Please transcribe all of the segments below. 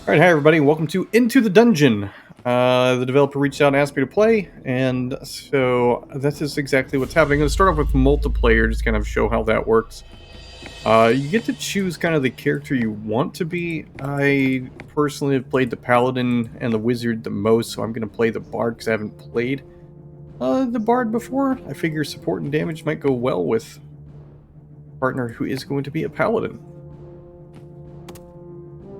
All right, hi everybody, welcome to Into the Dungeon. The developer reached out and asked me to play, and so this is exactly what's happening. I'm going to start off with multiplayer, just kind of show how that works. You get to choose kind of the character you want to be. I personally have played the Paladin and the Wizard the most, so I'm going to play the Bard because I haven't played the Bard before. I figure support and damage might go well with a partner who is going to be a Paladin.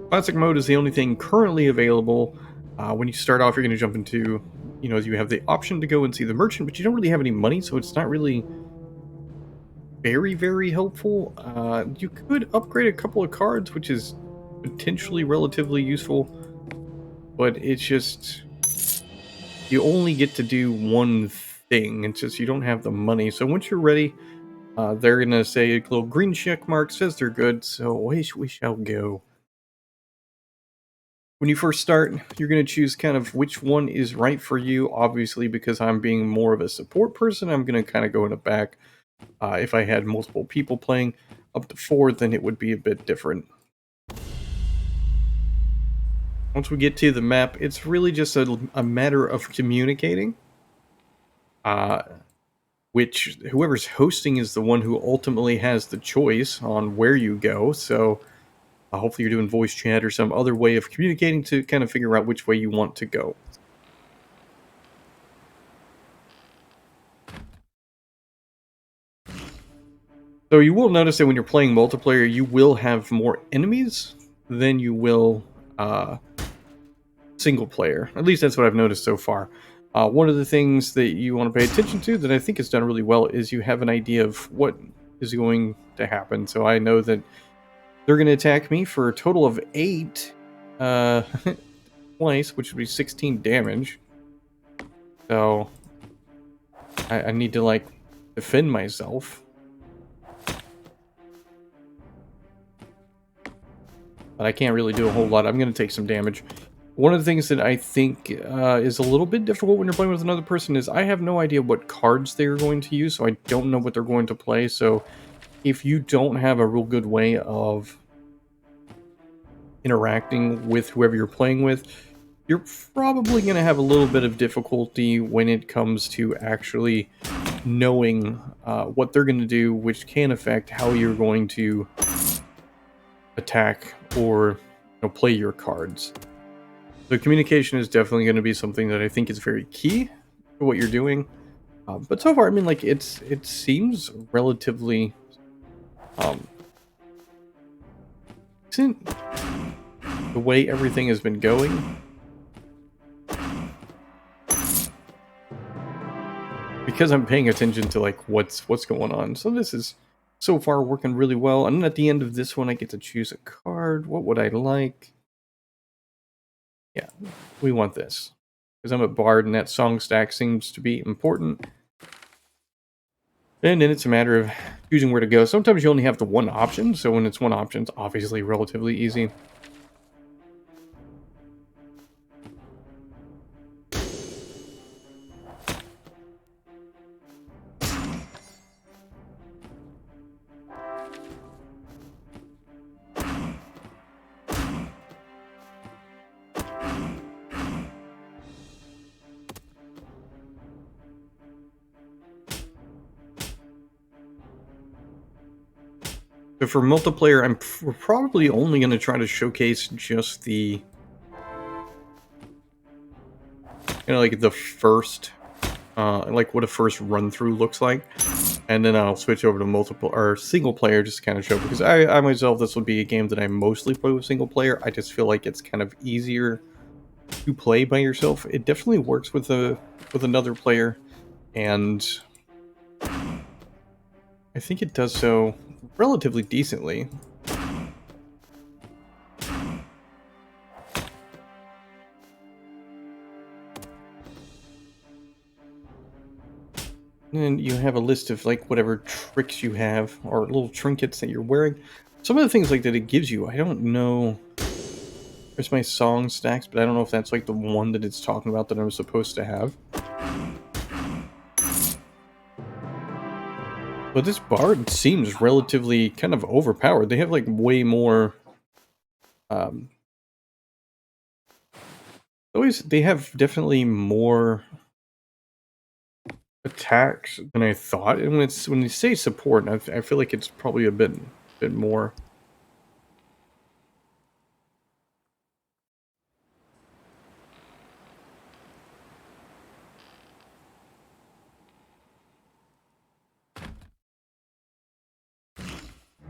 Classic mode is the only thing currently available. When you start off, you're going to jump into, you have the option to go and see the merchant, but you don't really have any money, so it's not really very, very helpful. You could upgrade a couple of cards, which is potentially relatively useful, but it's just, you only get to do one thing. It's just you don't have the money. So once you're ready, they're going to say a little green check mark says they're good, so away we shall go. When you first start, you're going to choose kind of which one is right for you. Obviously, because I'm being more of a support person, I'm going to kind of go in the back. If I had multiple people playing up to 4, then it would be a bit different. Once we get to the map, it's really just a matter of communicating. Uh, which whoever's hosting is the one who ultimately has the choice on where you go. So hopefully you're doing voice chat or some other way of communicating to kind of figure out which way you want to go. So you will notice that when you're playing multiplayer, you will have more enemies than you will single player. At least that's what I've noticed so far. One of the things that you want to pay attention to that I think is done really well is you have an idea of what is going to happen. So I know that they're going to attack me for a total of 8 twice, which would be 16 damage. So I need to, like, defend myself. But I can't really do a whole lot. I'm going to take some damage. One of the things that I think is a little bit difficult when you're playing with another person is I have no idea what cards they're going to use, so I don't know what they're going to play. So if you don't have a real good way of interacting with whoever you're playing with, you're probably going to have a little bit of difficulty when it comes to actually knowing what they're going to do, which can affect how you're going to attack or play your cards. So communication is definitely going to be something that I think is very key to what you're doing. But so far, I mean, like, it seems relatively decent the way everything has been going. Because I'm paying attention to, like, what's going on. So this is so far working really well. And then at the end of this one, I get to choose a card. What would I like? Yeah, we want this. Because I'm a bard and that song stack seems to be important. And then it's a matter of choosing where to go. Sometimes you only have the one option, so when it's one option, it's obviously relatively easy. So for multiplayer, we're probably only going to try to showcase just the, like the first, like what a first run through looks like, and then I'll switch over to multiple or single player just to kind of show, because I myself, this would be a game that I mostly play with single player. I just feel like it's kind of easier to play by yourself. It definitely works with another player, and I think it does so relatively decently. And you have a list of, like, whatever tricks you have or little trinkets that you're wearing. Some of the things like that it gives you, I don't know. There's my song stacks, but I don't know if that's like the one that it's talking about that I'm supposed to have. But this bard seems relatively kind of overpowered. They have, like, way more they have definitely more attacks than I thought, and when you say support, I feel like it's probably a bit more.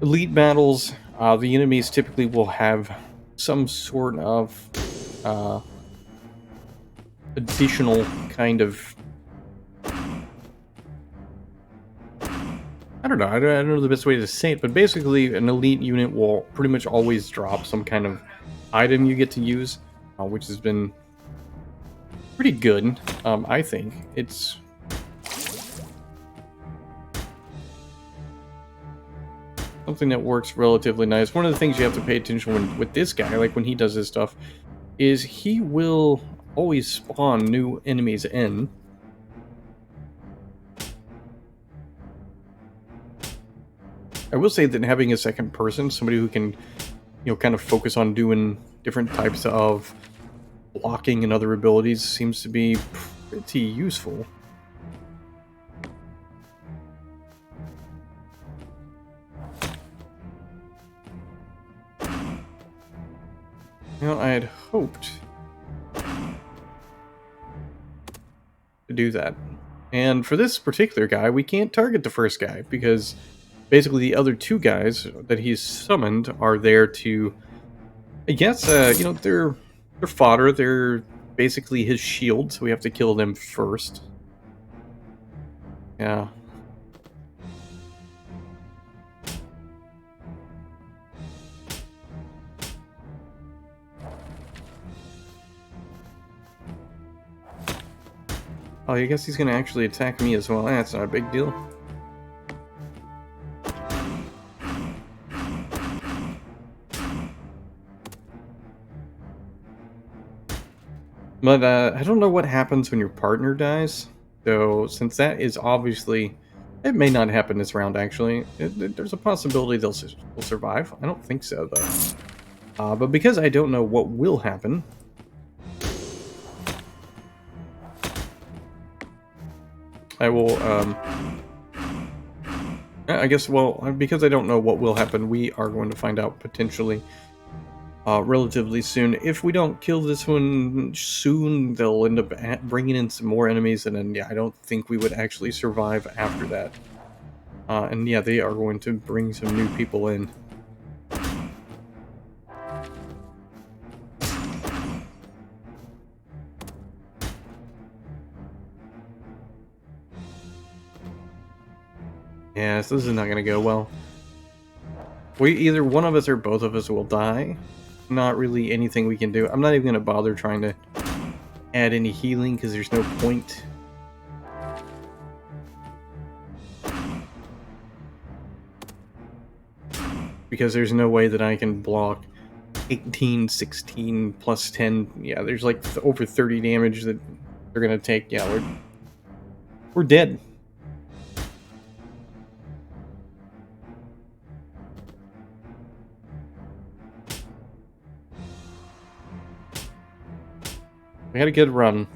Elite battles, the enemies typically will have some sort of uh, additional kind of, I don't know the best way to say it, but basically an elite unit will pretty much always drop some kind of item you get to use, which has been pretty good. I think it's something that works relatively nice. One of the things you have to pay attention with this guy, like when he does his stuff, is he will always spawn new enemies in. I will say that having a second person, somebody who can, kind of focus on doing different types of blocking and other abilities seems to be pretty useful. I had hoped to do that. And for this particular guy, we can't target the first guy because basically the other two guys that he's summoned are there to, I guess, they're fodder. They're basically his shield, so we have to kill them first. Yeah. Oh, I guess he's gonna actually attack me as well. That's not a big deal. But I don't know what happens when your partner dies. So since that is obviously, it may not happen this round. Actually, there's a possibility they'll survive. I don't think so though. But because I don't know what will happen, I will. I guess. Well, because I don't know what will happen, we are going to find out potentially relatively soon. If we don't kill this one soon, they'll end up bringing in some more enemies, and then yeah, I don't think we would actually survive after that. And yeah, they are going to bring some new people in. Yeah, so this is not going to go well. Either one of us or both of us will die. Not really anything we can do. I'm not even going to bother trying to add any healing because there's no point. Because there's no way that I can block 18, 16, plus 10. Yeah, there's like over 30 damage that they're going to take. Yeah, we're dead. We had a good run.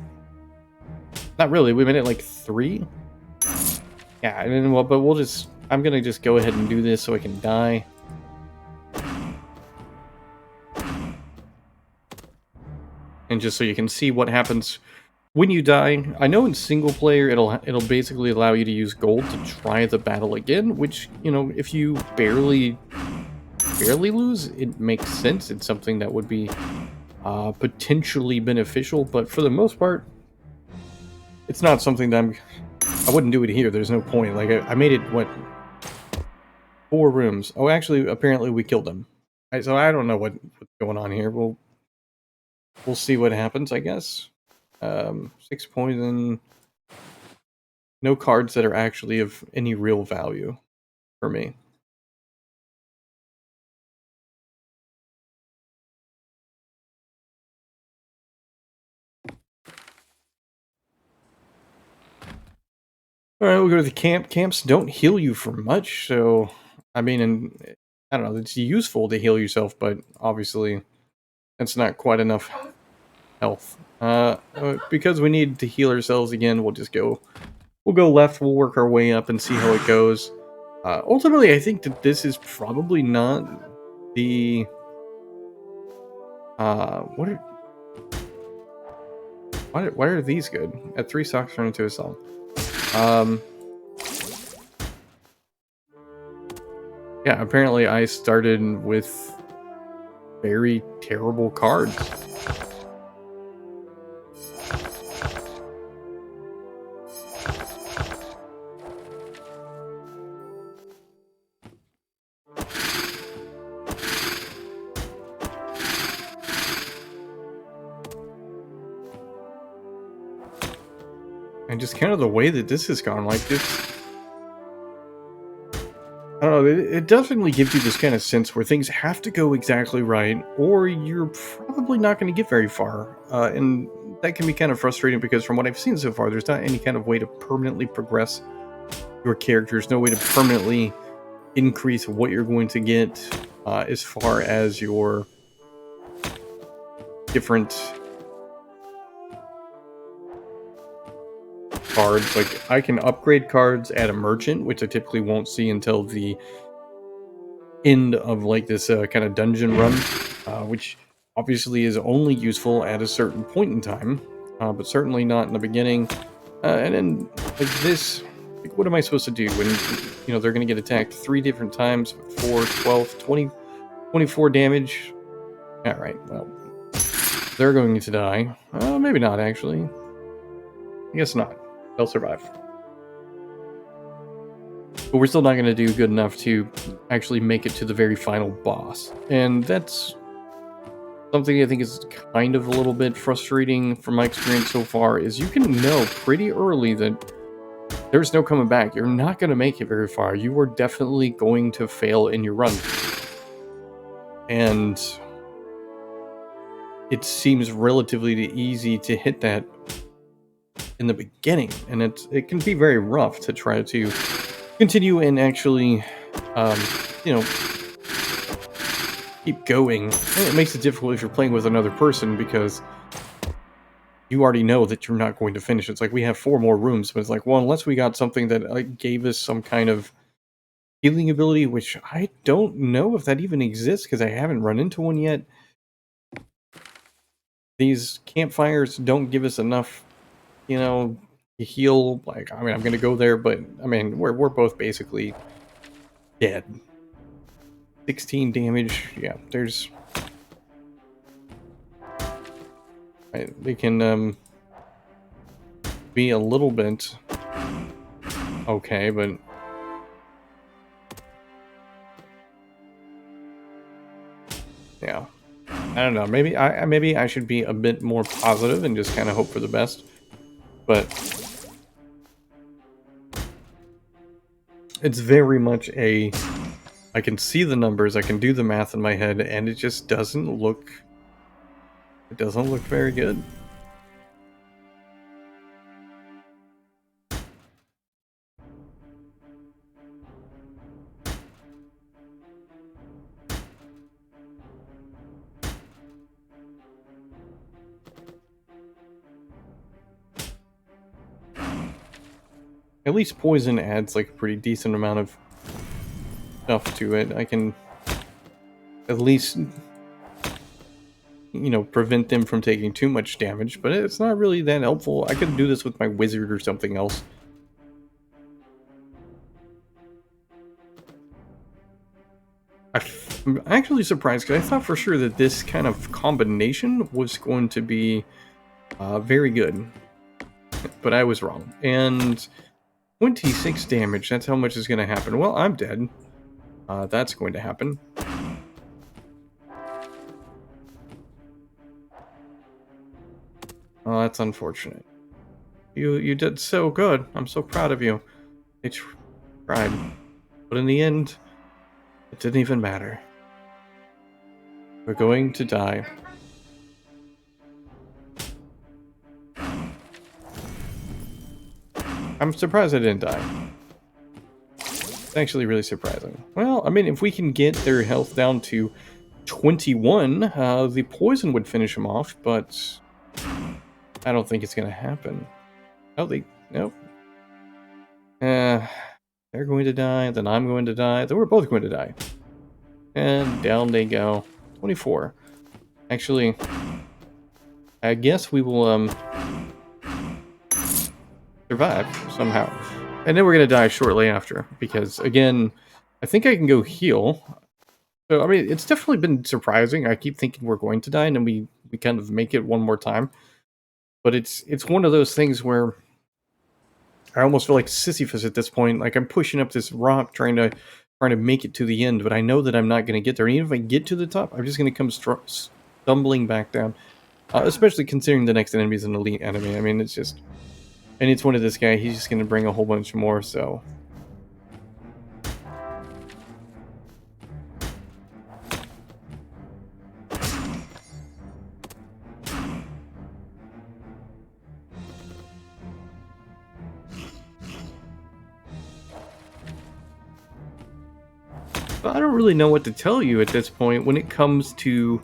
Not really. We made it like 3. Yeah, I mean, well, but I'm gonna just go ahead and do this so I can die. And just so you can see what happens when you die. I know in single player it'll basically allow you to use gold to try the battle again, which, if you barely lose, it makes sense. It's something that would be potentially beneficial, but for the most part, it's not something that I wouldn't do it here. There's no point. Like, I made it, what, 4 rooms. Oh, actually, apparently we killed them. So I don't know what's going on here. We'll see what happens, I guess. 6 poison. No cards that are actually of any real value for me. Alright, we'll go to the camp. Camps don't heal you for much, so, I mean, and I don't know, it's useful to heal yourself, but obviously, that's not quite enough. health. Because we need to heal ourselves again, we'll go left, we'll work our way up and see how it goes. Ultimately, I think that this is probably not the what are why are these good? At 3 stocks turn into a song. Um yeah, apparently I started with very terrible cards. And just kind of the way that this has gone, like it's I don't know, it definitely gives you this kind of sense where things have to go exactly right, or you're probably not going to get very far. And that can be kind of frustrating because from what I've seen so far, there's not any kind of way to permanently progress your characters, no way to permanently increase what you're going to get as far as your different cards. Like, I can upgrade cards at a merchant, which I typically won't see until the end of like this kind of dungeon run, which obviously is only useful at a certain point in time, but certainly not in the beginning. And then like this, like, what am I supposed to do when they're going to get attacked 3 different times with 4, 12, 20, 24 damage? All right, well, they're going to die. Maybe not actually. I guess not. They'll survive. But we're still not going to do good enough to actually make it to the very final boss. And that's something I think is kind of a little bit frustrating from my experience so far, is you can know pretty early that there's no coming back. You're not going to make it very far. You are definitely going to fail in your run. And it seems relatively easy to hit that in the beginning. And it can be very rough to try to continue and actually, you know, keep going. And it makes it difficult if you're playing with another person because you already know that you're not going to finish. It's like we have 4 more rooms, but it's like, well, unless we got something that gave us some kind of healing ability, which I don't know if that even exists because I haven't run into one yet. These campfires don't give us enough, to heal. Like, I mean, I'm gonna go there, but I mean, we're both basically dead. 16 damage. Yeah, they can be a little bit okay, but yeah, I don't know. Maybe I should be a bit more positive and just kind of hope for the best. But it's very much I can see the numbers, I can do the math in my head, and it just doesn't look. It doesn't look very good. At least poison adds like a pretty decent amount of stuff to it. I can at least, prevent them from taking too much damage, but it's not really that helpful. I could do this with my wizard or something else. I'm actually surprised because I thought for sure that this kind of combination was going to be very good, but I was wrong. And 26 damage, that's how much is going to happen. Well, I'm dead. That's going to happen. Oh, that's unfortunate. You did so good. I'm so proud of you. They tried. But in the end, it didn't even matter. We're going to die. I'm surprised I didn't die. It's actually really surprising. Well, I mean, if we can get their health down to 21, the poison would finish them off, but I don't think it's gonna happen. Oh, nope. Uh, they're going to die, then I'm going to die, then we're both going to die. And down they go. 24. Actually, I guess we will, survive somehow. And then we're gonna die shortly after, because, again, I think I can go heal. So, I mean, it's definitely been surprising. I keep thinking we're going to die, and then we kind of make it one more time. But it's one of those things where I almost feel like Sisyphus at this point. Like I'm pushing up this rock, trying to make it to the end, but I know that I'm not going to get there. And even if I get to the top, I'm just going to come stumbling back down. Especially considering the next enemy is an elite enemy. I mean, it's just, and it's one of this guy. He's just going to bring a whole bunch more. So but I don't really know what to tell you at this point when it comes to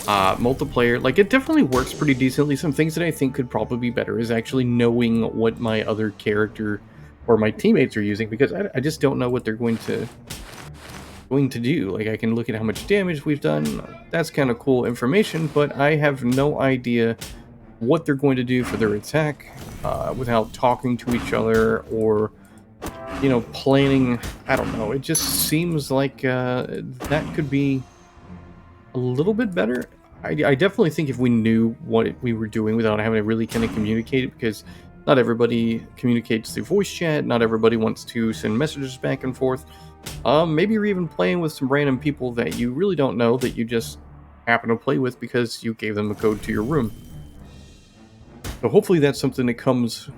multiplayer. Like, it definitely works pretty decently. Some things that I think could probably be better is actually knowing what my other character or my teammates are using, because I just don't know what they're going to do. Like, I can look at how much damage we've done. That's kind of cool information, but I have no idea what they're going to do for their attack without talking to each other or planning. I don't know. It just seems like that could be a little bit better. I definitely think if we knew what we were doing without having to really kind of communicate it, because not everybody communicates through voice chat, not everybody wants to send messages back and forth. Maybe you're even playing with some random people that you really don't know, that you just happen to play with because you gave them a code to your room. So hopefully that's something that comes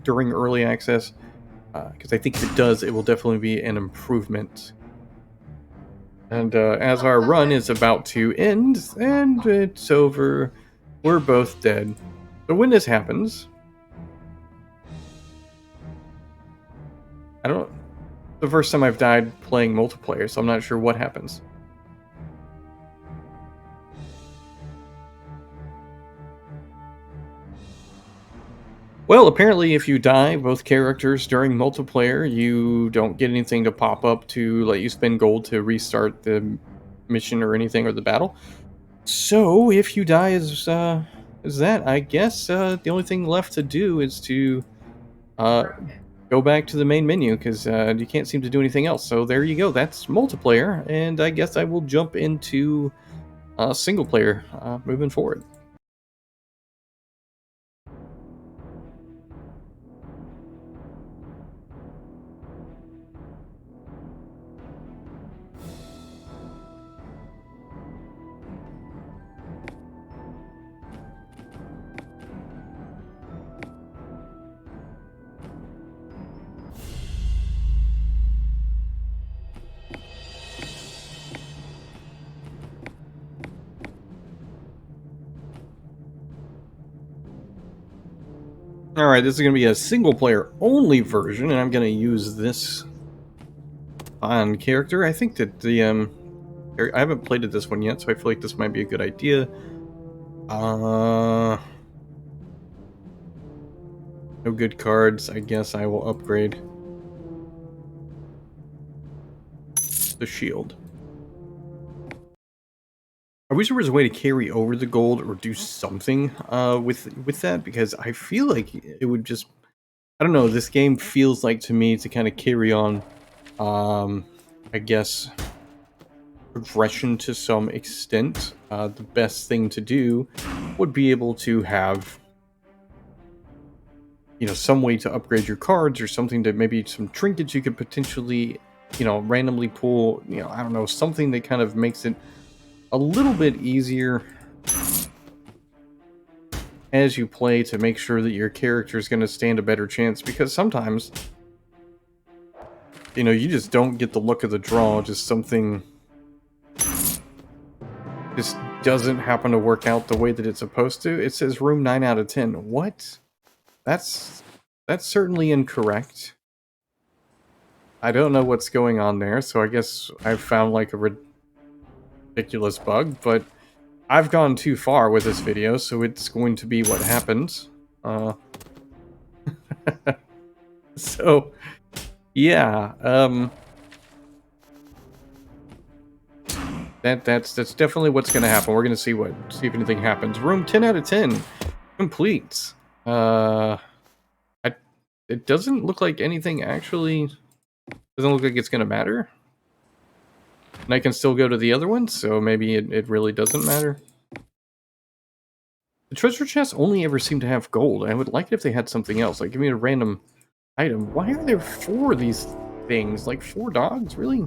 during early access, because I think if it does, it will definitely be an improvement. And as our run is about to end, and it's over, we're both dead. So when this happens, I don't. The first time I've died playing multiplayer, so I'm not sure what happens. Well, apparently, if you die, both characters during multiplayer, you don't get anything to pop up to let you spend gold to restart the mission or anything or the battle. So if you die as that, I guess the only thing left to do is to uh, go back to the main menu, because you can't seem to do anything else. So there you go. That's multiplayer, and I guess I will jump into single player moving forward. All right, this is going to be a single player only version, and I'm going to use this on character. I think that I haven't played it this one yet, so I feel like this might be a good idea. No good cards. I guess I will upgrade the shield. I wish there was a way to carry over the gold or do something with that, because I feel like it would just, I don't know, this game feels like to me to kind of carry on I guess progression to some extent. The best thing to do would be able to have some way to upgrade your cards, or something, that maybe some trinkets you could potentially randomly pull, I don't know, something that kind of makes it a little bit easier as you play, to make sure that your character is going to stand a better chance, because sometimes you just don't get the luck of the draw, just something just doesn't happen to work out the way that it's supposed to. It says room 9 out of 10. What? That's that's certainly incorrect. I don't know what's going on there, so I guess I've found like a ridiculous bug, but I've gone too far with this video, so it's going to be what happens. Uh, so, yeah, that's definitely what's gonna happen. We're gonna see if anything happens. Room 10 out of 10 completes. I, it doesn't look like anything actually doesn't look like it's gonna matter. And I can still go to the other one, so maybe it really doesn't matter. The treasure chests only ever seem to have gold. I would like it if they had something else. Like, give me a random item. Why are there 4 of these things? Like, 4 dogs? Really?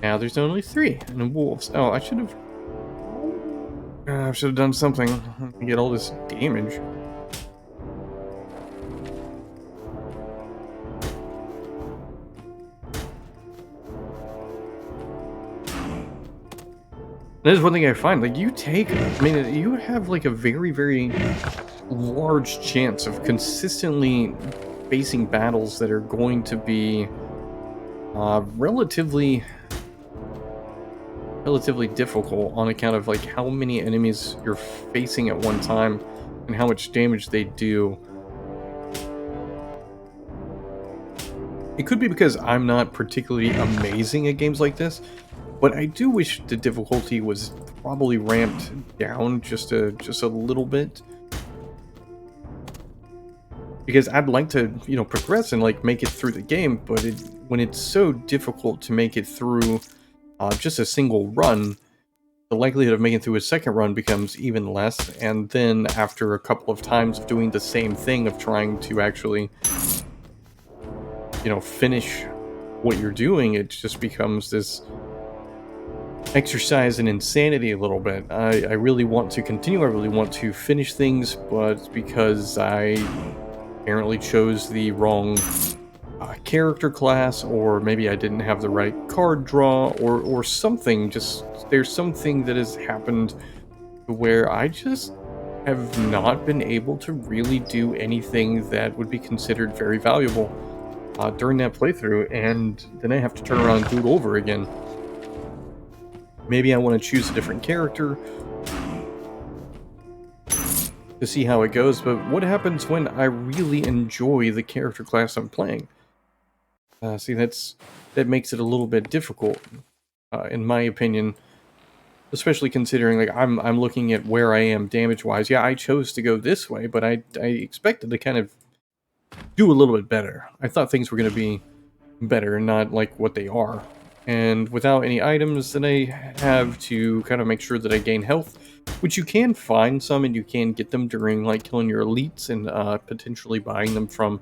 Now there's only 3. And wolves. Oh, I should have... I should have done something to get all this damage. That is one thing I find. Like, I mean, you have, like, a very, very large chance of consistently facing battles that are going to be relatively difficult on account of like how many enemies you're facing at one time and how much damage they do. It could be because I'm not particularly amazing at games like this, but I do wish the difficulty was probably ramped down just a little bit. Because I'd like to, progress and like make it through the game, but when it's so difficult to make it through just a single run, the likelihood of making through a second run becomes even less, and then after a couple of times of doing the same thing of trying to actually, finish what you're doing, it just becomes this exercise in insanity a little bit. I really want to continue, I really want to finish things, but because I apparently chose the wrong character class, or maybe I didn't have the right card draw, or something, just there's something that has happened where I just have not been able to really do anything that would be considered very valuable during that playthrough, and then I have to turn around and do it over again. Maybe I want to choose a different character to see how it goes, but what happens when I really enjoy the character class I'm playing? See, that makes it a little bit difficult, in my opinion, especially considering like I'm looking at where I am damage wise. Yeah, I chose to go this way, but I expected to kind of do a little bit better. I thought things were going to be better, not like what they are. And without any items, then I have to kind of make sure that I gain health, which you can find some, and you can get them during like killing your elites and potentially buying them from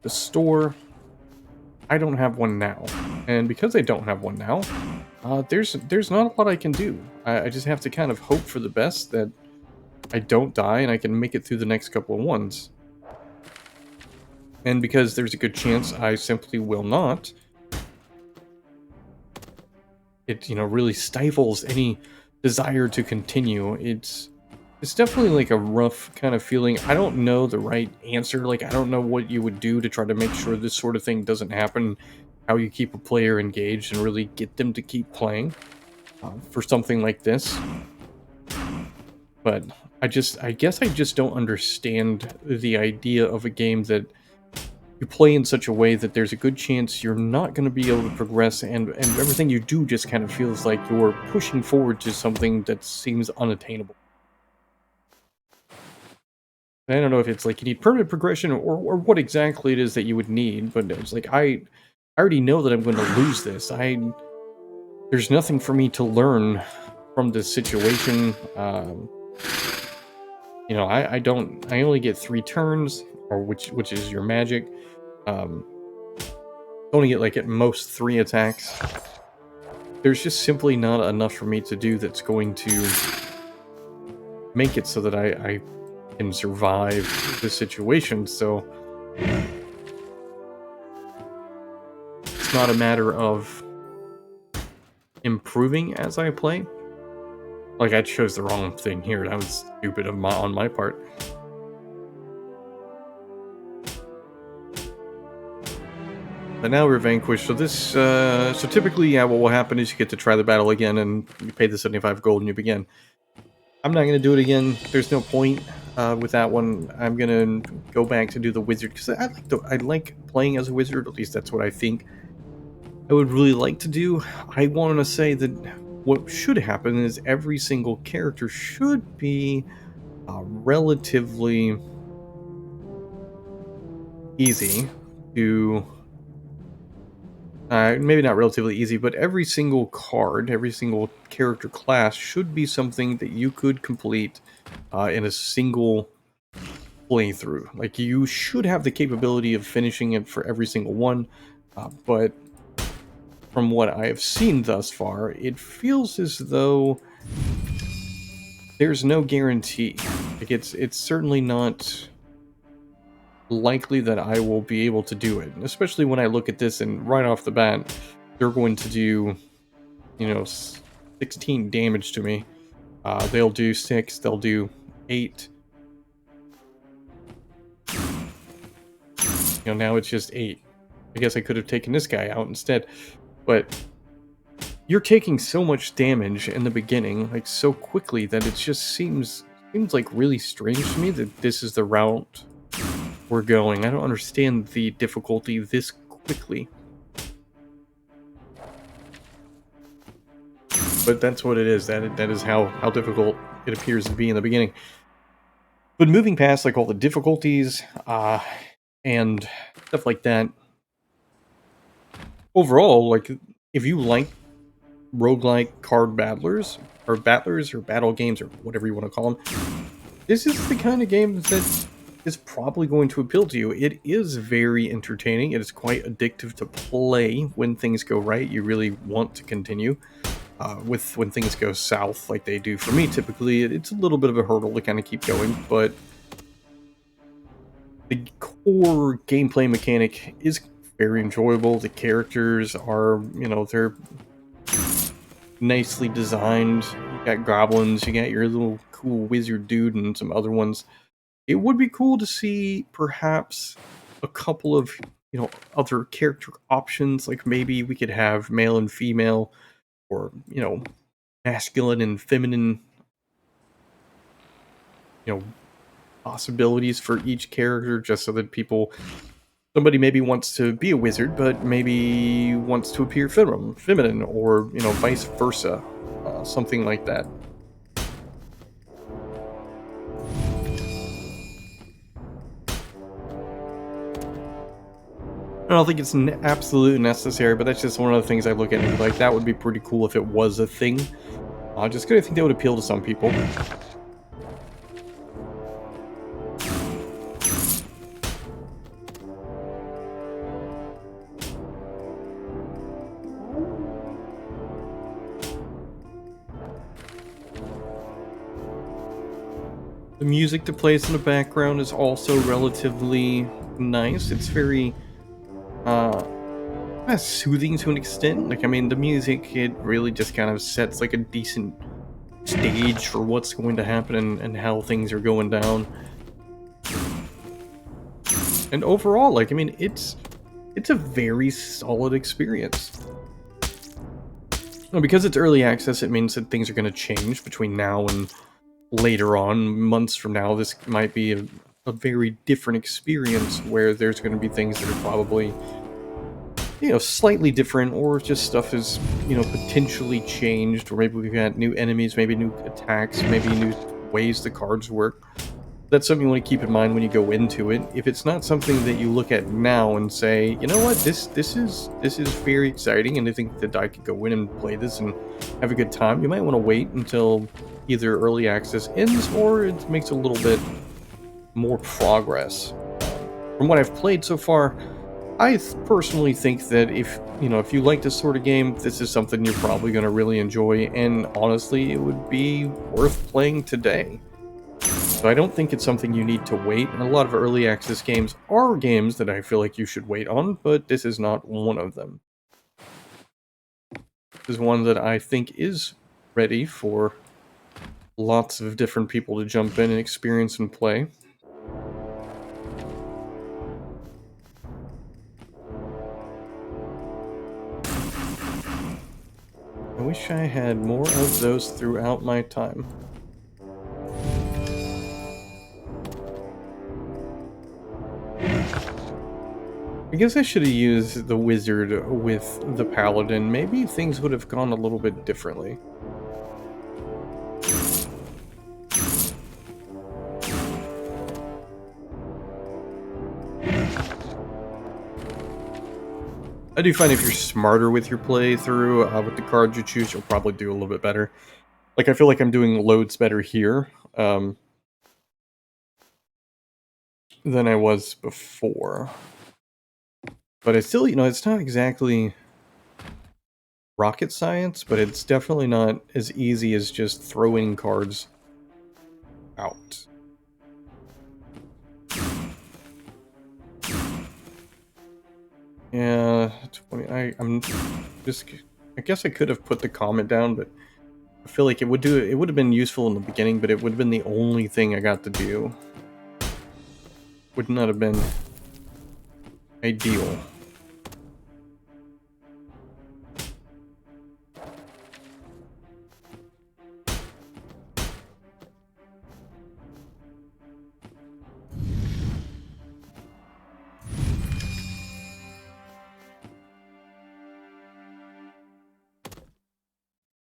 the store. I don't have one now, and because I don't have one now, there's not a lot I can do. I just have to kind of hope for the best that I don't die and I can make it through the next couple of ones. And because there's a good chance I simply will not, it really stifles any desire to continue. It's definitely like a rough kind of feeling. I don't know the right answer. Like, I don't know what you would do to try to make sure this sort of thing doesn't happen, how you keep a player engaged and really get them to keep playing for something like this. But I guess I just don't understand the idea of a game that you play in such a way that there's a good chance you're not going to be able to progress, and everything you do just kind of feels like you're pushing forward to something that seems unattainable. I don't know if it's like you need permanent progression, or what exactly it is that you would need, but it's like I already know that I'm going to lose this. There's nothing for me to learn from this situation. I only get 3 turns, or which is your magic. Um, only get like at most 3 attacks. There's just simply not enough for me to do that's going to make it so that I can survive this situation. So it's not a matter of improving as I play. Like, I chose the wrong thing here. That was stupid on my part. But now we're vanquished. So this, so typically, yeah, what will happen is you get to try the battle again, and you pay the 75 gold, and you begin. I'm not gonna do it again. There's no point with that one. I'm gonna go back to do the wizard because I like playing as a wizard. At least that's what I think I would really like to do. I want to say that what should happen is every single character should be relatively easy to maybe not relatively easy, but every single card, every single character class should be something that you could complete in a single playthrough. Like, you should have the capability of finishing it for every single one, but from what I have seen thus far, it feels as though there's no guarantee. Like, it's certainly not likely that I will be able to do it, especially when I look at this and right off the bat, they're going to do, 16 damage to me. They'll do 6, they'll do 8. Now it's just 8. I guess I could have taken this guy out instead, but you're taking so much damage in the beginning, like so quickly, that it just seems like really strange to me that this is the route we're going. I don't understand the difficulty this quickly. But that's what it is. That is how difficult it appears to be in the beginning. But moving past like all the difficulties and stuff like that, overall, like if you like roguelike card battlers or battle games or whatever you want to call them, this is the kind of game that is probably going to appeal to you. It is very entertaining. It is quite addictive to play when things go right. You really want to continue. With when things go south, like they do for me typically, it's a little bit of a hurdle to kind of keep going, but the core gameplay mechanic is very enjoyable. The characters are, they're nicely designed. You got goblins, you got your little cool wizard dude, and some other ones. It would be cool to see perhaps a couple of, other character options, like maybe we could have male and female, or, masculine and feminine, you know, possibilities for each character, just so that somebody maybe wants to be a wizard, but maybe wants to appear feminine, or vice versa, something like that. I don't think it's absolutely necessary, but that's just one of the things I look at and be like, that would be pretty cool if it was a thing. Just because I think that would appeal to some people. The music that plays in the background is also relatively nice. It's very soothing to an extent. Like, I mean, the music, it really just kind of sets like a decent stage for what's going to happen, and how things are going down. And overall, like, I mean, it's a very solid experience. Well, because it's early access, it means that things are going to change between now and later on. Months from now, this might be a very different experience, where there's going to be things that are probably, slightly different, or just stuff is, potentially changed, or maybe we've got new enemies, maybe new attacks, maybe new ways the cards work. That's something you want to keep in mind when you go into it. If it's not something that you look at now and say, you know what, this is very exciting, and I think that I could go in and play this and have a good time, you might want to wait until either early access ends, or it makes a little bit more progress. From what I've played so far, I personally think that if you like this sort of game, this is something you're probably going to really enjoy, and honestly, it would be worth playing today. So I don't think it's something you need to wait, and a lot of early access games are games that I feel like you should wait on, but this is not one of them. This is one that I think is ready for lots of different people to jump in and experience and play. wish I had more of those throughout my time. I guess I should have used the wizard with the paladin. Maybe things would have gone a little bit differently. I do find if you're smarter with your playthrough, with the cards you choose, you'll probably do a little bit better. Like, I feel like I'm doing loads better here, than I was before. But it's still, it's not exactly rocket science, but it's definitely not as easy as just throwing cards out. Yeah, 20. I'm just. I guess I could have put the comment down, but I feel like it would have been useful in the beginning, but it would have been the only thing I got to do. Would not have been ideal.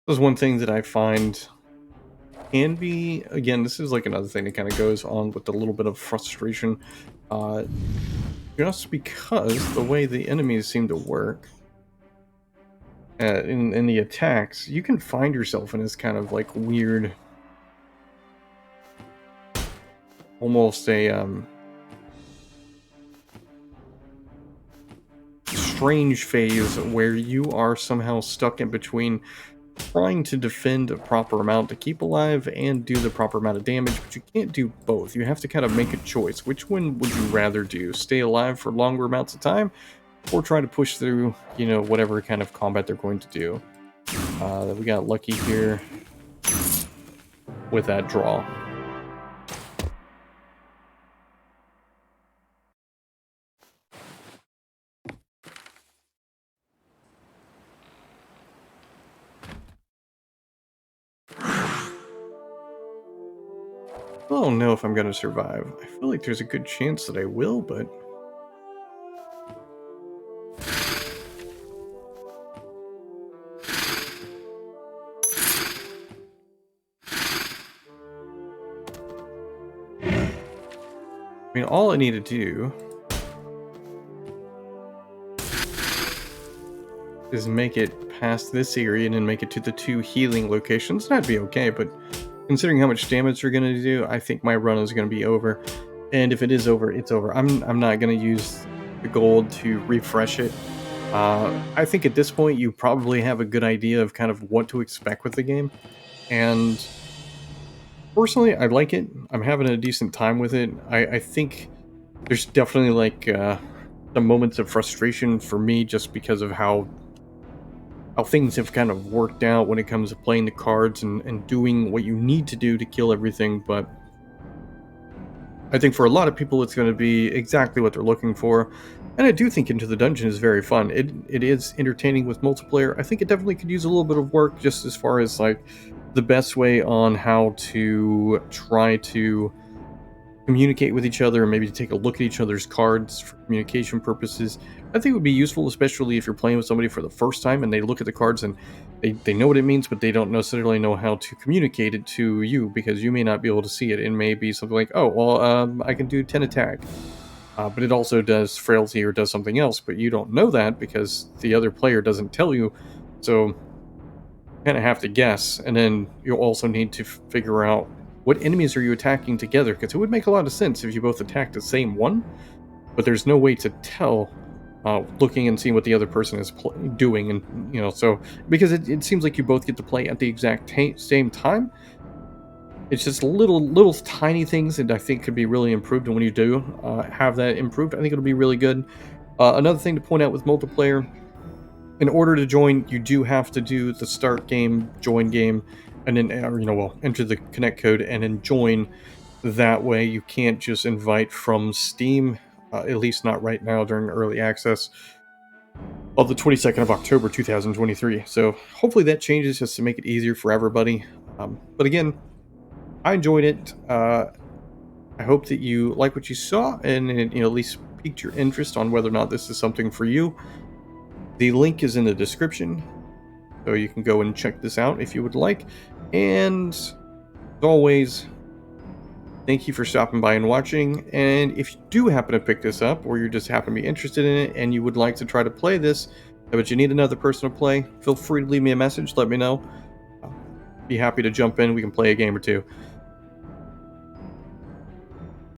This is one thing that I find can be, again, this is like another thing that kind of goes on with a little bit of frustration. Uh, just because the way the enemies seem to work in the attacks, you can find yourself in this kind of like weird, almost a strange phase where you are somehow stuck in between trying to defend a proper amount to keep alive and do the proper amount of damage, but you can't do both. You have to kind of make a choice. Which one would you rather do? Stay alive for longer amounts of time, or try to push through, whatever kind of combat they're going to do? We got lucky here with that draw. I don't know if I'm going to survive. I feel like there's a good chance that I will, but I mean, all I need to do is make it past this area and then make it to the 2 healing locations. That'd be okay, but considering how much damage they're going to do, I think my run is going to be over. And if it is over, it's over. I'm not going to use the gold to refresh it. I think at this point, you probably have a good idea of kind of what to expect with the game. And personally, I like it. I'm having a decent time with it. I think there's definitely like some moments of frustration for me just because of how things have kind of worked out when it comes to playing the cards and doing what you need to do to kill everything, but I think for a lot of people it's going to be exactly what they're looking for. And I do think Into the Dungeon is very fun. It is entertaining with multiplayer. I think it definitely could use a little bit of work just as far as like the best way on how to try to communicate with each other and maybe take a look at each other's cards for communication purposes. I think it would be useful, especially if you're playing with somebody for the first time and they look at the cards and they know what it means, but they don't necessarily know how to communicate it to you because you may not be able to see it. It may be something like, oh, well, I can do 10 attack, but it also does frailty or does something else, but you don't know that because the other player doesn't tell you. So kind of have to guess, and then you'll also need to figure out what enemies are you attacking together, because it would make a lot of sense if you both attack the same one, but there's no way to tell looking and seeing what the other person is doing, and so because it seems like you both get to play at the exact same time. It's just little tiny things that I think could be really improved, and when you do have that improved, I think it'll be really good. Another thing to point out with multiplayer, in order to join, you do have to do the start game, join game, and then, well, enter the connect code and then join. That way, you can't just invite from Steam, at least not right now during early access. of the 22nd of October 2023. So hopefully that changes just to make it easier for everybody. But again, I enjoyed it. I hope that you like what you saw and it, at least piqued your interest on whether or not this is something for you. The link is in the description, so you can go and check this out if you would like. And as always, thank you for stopping by and watching. And if you do happen to pick this up, or you just happen to be interested in it and you would like to try to play this, but you need another person to play, feel free to leave me a message. Let me know. I'll be happy to jump in. We can play a game or two.